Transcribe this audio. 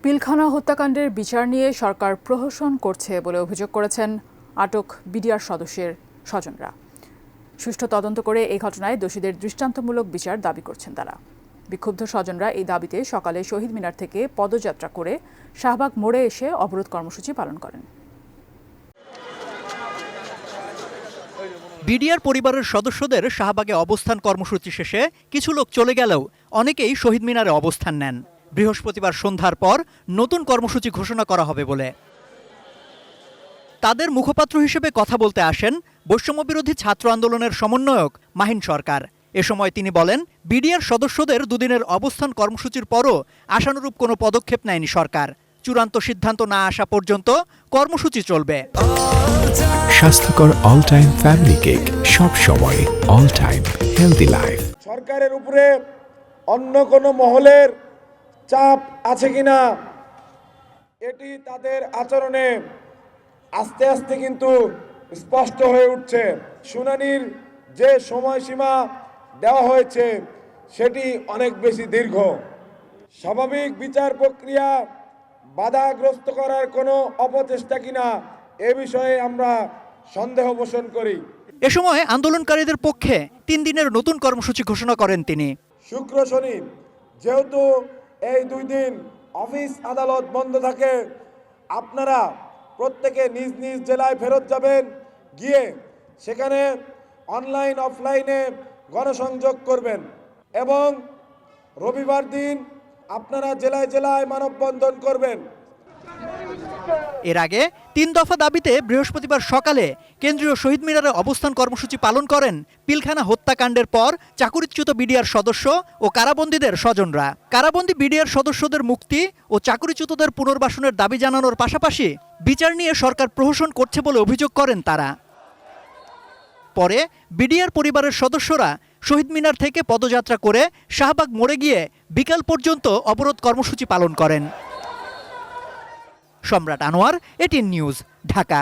পিলখানা হত্যাকাণ্ডের বিচার নিয়ে সরকার প্রহসন করছে বলে অভিযোগ করেছেন আটক বিডিআর সদস্যের স্বজনরা। সুষ্ঠু তদন্ত করে এই ঘটনায় দোষীদের দৃষ্টান্তমূলক বিচার দাবি করছেন তারা। বিক্ষুব্ধ স্বজনরা এই দাবিতে সকালে শহীদ মিনার থেকে পদযাত্রা করে শাহবাগ মোড়ে এসে অবরোধ কর্মসূচি পালন করেন। বিডিআর পরিবারের সদস্যদের শাহবাগে অবস্থান কর্মসূচি শেষে কিছু লোক চলে গেলেও অনেকেই শহীদ মিনারে অবস্থান নেন। বৃহস্পতিবার সন্ধ্যার পর নতুন কর্মসূচি ঘোষণা করা হবে বলে তাদের মুখপাত্র হিসেবে কথা বলতে আসেন বৈষম্যবিরোধী ছাত্র আন্দোলনের সমন্বয়ক মাহিন সরকার। এ সময় তিনি বলেন, বিডিআর সদস্যদের দুদিনের অবস্থান কর্মসূচির পরও আশানুরূপ কোনো পদক্ষেপ নেয়নি সরকার। চূড়ান্ত সিদ্ধান্ত না আসা পর্যন্ত কর্মসূচি চলবে। স্বাস্থ্যকর অল টাইম ফ্যামিলি কেক, সব সময় অল টাইম হেলদি লাইফ। সরকারের উপরে অন্য কোনো মহলের চাপ আছে কিনা এটি তাদের আচরণে আস্তে আস্তে কিন্তু স্পষ্ট হয়ে উঠছে। শুনানির যে সময়সীমা দেওয়া হয়েছে সেটি অনেক বেশি দীর্ঘ। স্বাভাবিক বিচার প্রক্রিয়া বাধাগ্রস্ত করার কোনো অপচেষ্টা কিনা এ বিষয়ে আমরা সন্দেহ পোষণ করি। এ সময় আন্দোলনকারীদের পক্ষে 3 দিনের নতুন কর্মসূচি ঘোষণা করেন তিনি। শুক্র শনি যেহেতু এই 2 দিন অফিস আদালত বন্ধ থাকে, আপনারা প্রত্যেকে নিজ নিজ জেলায় ফেরত যাবেন, গিয়ে সেখানে অনলাইন অফলাইনে গণসংযোগ করবেন এবং রবিবার দিন আপনারা জেলায় জেলায় মানববন্ধন করবেন। এর আগে 3 দফা দাবিতে বৃহস্পতিবার সকালে কেন্দ্রীয় শহীদ মিনারে অবস্থান কর্মসূচি পালন করেন পিলখানা হত্যাকাণ্ডের পর চাকরিচ্যুত বিডিআর সদস্য ও কারাবন্দীদের স্বজনরা। কারাবন্দী বিডিআর সদস্যদের মুক্তি ও চাকরিচ্যুতদের পুনর্বাসনের দাবি জানানোর পাশাপাশি বিচার নিয়ে সরকার প্রহসন করছে বলে অভিযোগ করেন তারা। পরে বিডিআর পরিবারের সদস্যরা শহীদ মিনার থেকে পদযাত্রা করে শাহবাগ মোড়ে গিয়ে বিকাল পর্যন্ত অবরোধ কর্মসূচি পালন করেন। সম্রাট আনোয়ার, এটিএন নিউজ, ঢাকা।